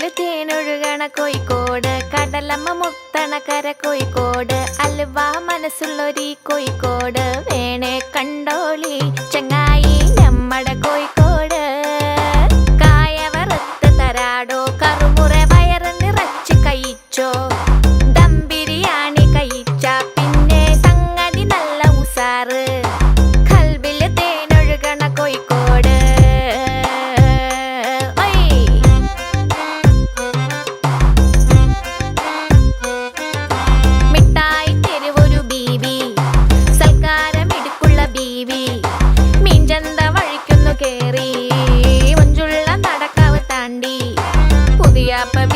കൽവില് തേനൊഴുകണ കോഴിക്കോട്, കടലമ്മ മുത്തണ കര കോഴിക്കോട്, അലുവ മനസ്സുള്ളൊരീ കോഴിക്കോട്, വേണേ കണ്ടോളി ചങ്ങായി നമ്മടെ കോഴിക്കോട്. കായ വറുത്ത് തരാടോ, കറുമുറ വയറ് നിറച്ച് കഴിച്ചോ, ദം ബിരിയാണി കഴിച്ച പിന്നെ സംഗതി നല്ല ഉസാറ്. കൽവില് തേനൊഴുകണ കോഴിക്കോട്. Papa